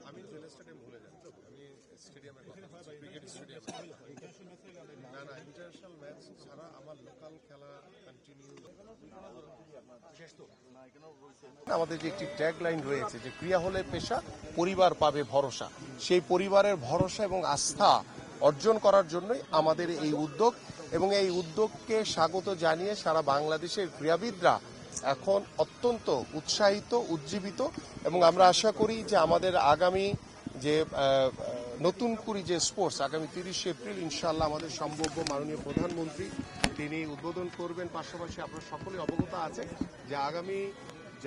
আমি জেলা স্টেডিয়াম ভুলে যাই তো, আমি স্টেডিয়ামের ক্রিকেট স্টেডিয়াম না ইন্টারন্যাশনাল ম্যাচ ছাড়া আমার লোকাল খেলা কন্টিনিউ। আমাদের যে একটি ট্যাগ লাইন রয়েছে যে ক্রীড়া হলে পেশা, পরিবার পাবে ভরসা, সেই পরিবারের ভরসা এবং আস্থা অর্জন করার জন্যই আমাদের এই উদ্যোগ এবং এই উদ্যোগকে স্বাগত জানিয়ে সারা বাংলাদেশের ক্রীড়াবিদরা এখন অত্যন্ত উৎসাহিত, উজ্জীবিত এবং আমরা আশা করি যে আমাদের আগামী যে নতুন করি যে স্পোর্টস আগামী 30 এপ্রিল ইনশাআল্লাহ আমাদের সম্ভাব্য মাননীয় প্রধানমন্ত্রী তিনি উদ্বোধন করবেন। পাশাপাশি আপনারা সকলে অবগত আছেন যে আগামী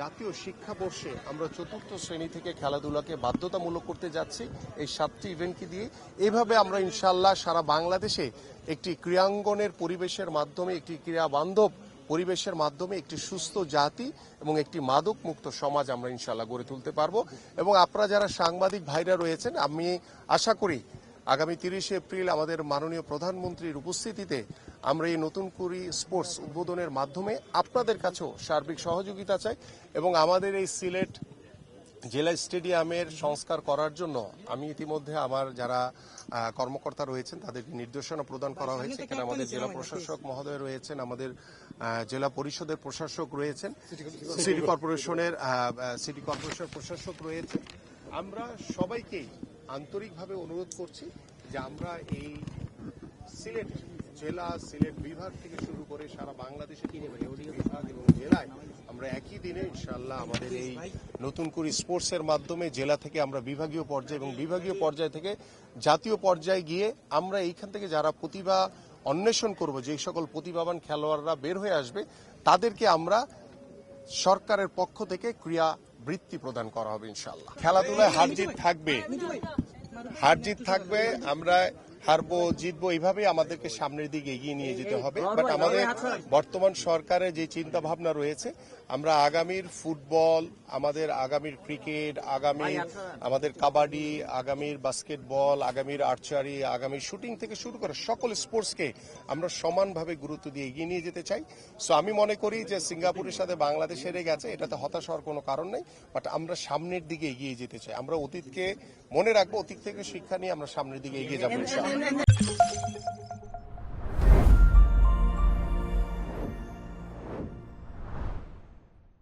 জাতীয় শিক্ষাবর্ষে আমরা 4র্থ শ্রেণী থেকে খেলাধুলাকে বাধ্যতামূলক করতে যাচ্ছি এই 7টি ইভেন্টকে দিয়ে। এইভাবে আমরা ইনশাআল্লাহ সারা বাংলাদেশে একটি ক্রীড়াঙ্গনের পরিবেশের মাধ্যমে, একটি ক্রীড়া বান্ধব পরিবেশের মাধ্যমে একটি সুস্থ জাতি এবং একটি মাদক মুক্ত সমাজ আমরা ইনশাআল্লাহ গড়ে তুলতে পারবো। এবং আপনারা যারা সাংবাদিক ভাইরা রয়েছেন, আমি আশা করি আগামী 30 এপ্রিল আমাদের মাননীয় প্রধানমন্ত্রীর উপস্থিতিতে আমরা এই নতুন করি স্পোর্টস উদ্বোধনের মাধ্যমে আপনাদের কাছেও সার্বিক সহযোগিতা চাই এবং আমাদের এই সিলেট জেলা স্টেডিয়ামের সংস্কার করার জন্য আমি ইতিমধ্যে আমার যারা কর্মকর্তা রয়েছেন তাদেরকে নির্দেশনা প্রদান করা হয়েছে। এখানে আমাদের জেলা প্রশাসক মহোদয় রয়েছেন, আমাদের জেলা পরিষদের প্রশাসক রয়েছেন, সিটি কর্পোরেশনের প্রশাসক রয়েছে। আমরা সবাইকেই আন্তরিকভাবে অনুরোধ করছি যে আমরা এই সিলেট জেলা, সিলেট বিভাগ থেকে শুরু করে সারা বাংলাদেশে বিভাগ এবং জেলায় আমরা একই দিনে ইনশাআল্লাহ আমাদের এই নতুন করে স্পোর্টসের মাধ্যমে জেলা থেকে আমরা বিভাগীয় পর্যায়ে এবং বিভাগীয় পর্যায় থেকে জাতীয় পর্যায়ে গিয়ে আমরা এইখান থেকে যারা প্রতিভা অন্বেষণ করব, যে সকল প্রতিভাবান খেলোয়াড়রা বের হয়ে আসবে তাদেরকে আমরা সরকারের পক্ষ থেকে ক্রীড়া বৃত্তি প্রদান করা হবে ইনশাআল্লাহ। খেলাধুলায় হারজিত থাকবে, আমরা হারবো জিতবো, এইভাবেই আমাদেরকে সামনের দিকে এগিয়ে নিয়ে যেতে হবে। বাট আমাদের বর্তমান সরকারের যে চিন্তা ভাবনা রয়েছে, আমরা আগামীর ফুটবল, আমাদের আগামীর ক্রিকেট, আগামীর আমাদের কাবাডি, আগামীর বাস্কেটবল, আগামীর আর্চারি, আগামীর শুটিং থেকে শুরু করে সকল স্পোর্টসকে আমরা সমানভাবে গুরুত্ব দিয়ে এগিয়ে নিয়ে যেতে চাই। সো আমি মনে করি যে সিঙ্গাপুরের সাথে বাংলাদেশ হেরে গেছে, এটাতে হতাশ হওয়ার কোনো কারণ নেই। বাট আমরা সামনের দিকে এগিয়ে যেতে চাই, আমরা অতীতকে মনে রাখবো, অতীত থেকে শিক্ষা নিয়ে আমরা সামনের দিকে এগিয়ে যাবো।